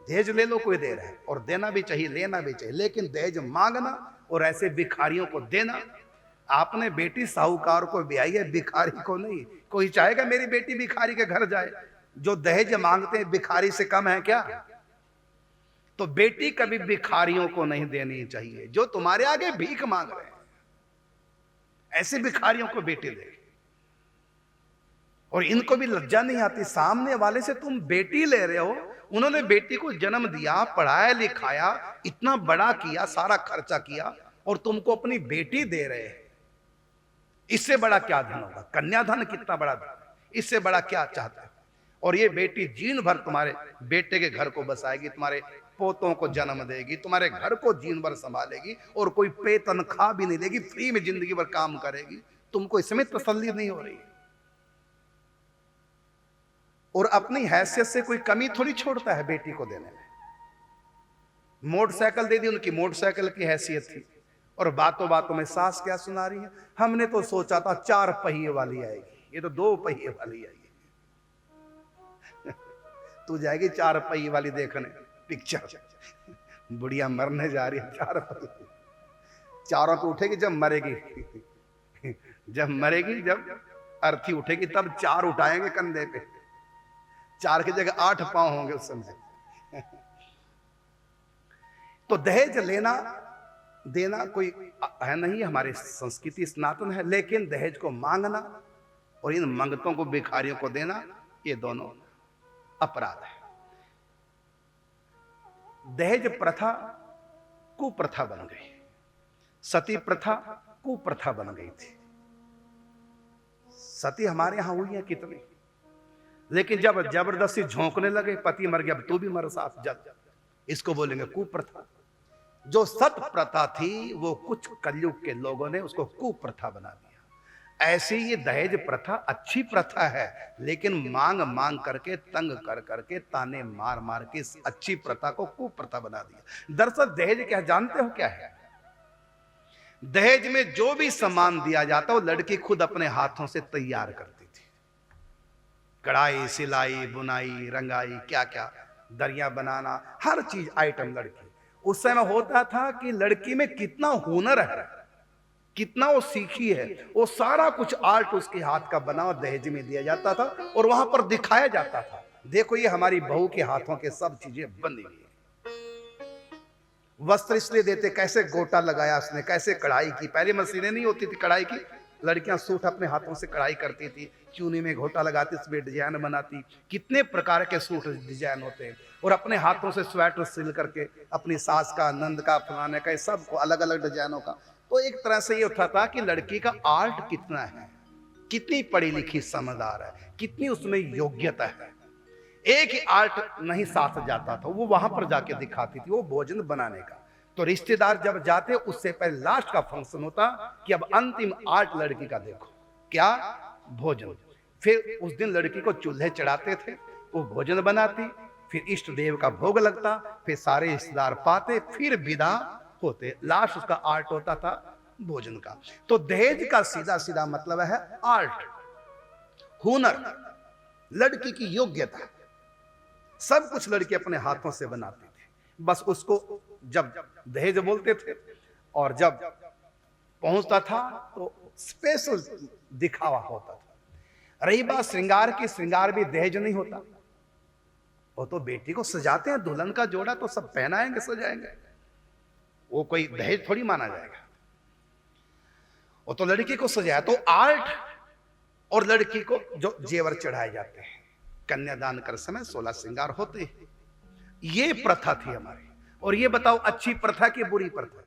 दहेज ले लो, कोई दे रहा है, और देना भी चाहिए, लेना भी चाहिए, लेकिन दहेज मांगना और ऐसे भिखारियों को देना। आपने बेटी साहूकार को ब्याही है, भिखारी को नहीं। कोई चाहेगा मेरी बेटी भिखारी के घर जाए? जो दहेज मांगते हैं भिखारी से कम है क्या? तो बेटी कभी भिखारियों को नहीं देनी चाहिए जो तुम्हारे आगे भीख मांग रहे हैं। ऐसे भिखारियों को बेटी दे। और इनको भी लज्जा नहीं आती, सामने वाले से तुम बेटी ले रहे हो, उन्होंने बेटी को जन्म दिया, पढ़ाया लिखाया, इतना बड़ा किया, सारा खर्चा किया, और तुमको अपनी बेटी दे रहे हैं। इससे बड़ा क्या धन होगा? कन्याधन कितना बड़ा धन, इससे बड़ा क्या चाहते हैं? और ये बेटी जीवन भर तुम्हारे बेटे के घर को बसाएगी, तुम्हारे पोतों को जन्म देगी, तुम्हारे घर को जीवन भर संभालेगी, और कोई पे तनख्वाह भी नहीं देगी, फ्री में जिंदगी भर काम करेगी। तुमको इसमें तसल्ली नहीं हो रही। और अपनी हैसियत से कोई कमी थोड़ी छोड़ता है बेटी को देने में। मोटरसाइकिल दे दी, उनकी मोटरसाइकिल की हैसियत थी, और बातों बातों में सास क्या सुना रही है, हमने तो सोचा था 4 पहिए वाली आएगी, ये तो 2 पहिए वाली आएगी। तू जाएगी 4 पहिए वाली देखने पिक्चर, बुढ़िया मरने जा रही है 4 पहिए। चारों पे उठेगी जब मरेगी, जब मरेगी, जब अर्थी उठेगी तब 4 उठाएंगे कंधे पे, 4 की जगह 8 पांव होंगे उस समय। तो दहेज लेना देना कोई है नहीं, हमारी संस्कृति सनातन है, लेकिन दहेज को मांगना और इन मंगतों को भिखारियों को देना, ये दोनों अपराध है। दहेज प्रथा कुप्रथा बन गई, सती प्रथा कुप्रथा बन गई थी। सती हमारे यहां हुई है कितनी, लेकिन जब जबरदस्ती झोंकने लगे, पति मर गया अब तू भी मर साथ, जब इसको बोलेंगे कुप्रथा। जो सत प्रथा थी वो कुछ कलयुग के लोगों ने उसको कुप्रथा बना दिया। ऐसी ये दहेज प्रथा अच्छी प्रथा है, लेकिन मांग मांग करके, तंग कर करके, ताने मार मार के इस अच्छी प्रथा को कुप्रथा बना दिया। दरअसल दहेज क्या जानते हो क्या है? दहेज में जो भी सामान दिया जाता वो लड़की खुद अपने हाथों से तैयार करती थी। कढ़ाई, सिलाई, बुनाई, रंगाई, क्या क्या, दरिया बनाना, हर चीज आइटम लड़की। उस समय होता था कि लड़की में कितना हुनर है, कितना वो सीखी है, वो सारा कुछ आर्ट उसके हाथ का बना और दहेज में दिया जाता था, और वहां पर दिखाया जाता था, देखो ये हमारी बहू के हाथों के सब चीजें बनी हुई है। वस्त्र इसलिए देते, कैसे गोटा लगाया उसने, कैसे कढ़ाई की। पहले मशीनें नहीं होती थी कढ़ाई की, लड़कियां सूट अपने हाथों से कढ़ाई करती थी, चूनी में घोटा लगाती, उसमें डिजाइन बनाती। कितने प्रकार के सूट डिजाइन होते हैं, और अपने हाथों से स्वेटर सिल करके अपनी सास का, नंद का, फलाने का, सबको अलग अलग डिजाइनों का। तो एक तरह से ये होता था कि लड़की का आर्ट कितना है, कितनी पढ़ी लिखी समझदार है, कितनी उसमें योग्यता है। एक ही आर्ट नहीं साथ जाता था, वो वहां पर जाके दिखाती थी, वो भोजन बनाने का। तो रिश्तेदार जब जाते, उससे पहले लास्ट का फंक्शन होता कि अब अंतिम आर्ट लड़की का देखो, क्या? भोजन। फिर उस दिन लड़की को चूल्हे चढ़ाते थे, वो भोजन बनाती, फिर इष्ट देव का भोग लगता, फिर सारे रिश्तेदार पाते, फिर विदा होते। लास्ट उसका आर्ट होता था भोजन का। तो दहेज का सीधा सीधा मतलब है आर्ट, हुनर, लड़की की योग्यता। सब कुछ लड़की अपने हाथों से बनाती थी। बस उसको जब दहेज बोलते थे, और जब पहुंचता था तो स्पेशल दिखावा होता था। रही बात श्रृंगार की, श्रृंगार भी दहेज नहीं होता, वो तो बेटी को सजाते हैं, दुल्हन का जोड़ा तो सब पहनाएंगे, सजाएंगे, वो कोई दहेज थोड़ी माना जाएगा। वो तो लड़की को सजाया। तो आर्ट और लड़की को जो जेवर चढ़ाए जाते हैं, कन्यादान कर समय 16 श्रृंगार होते हैं। ये प्रथा थी हमारी। और ये बताओ अच्छी प्रथा की बुरी प्रथा?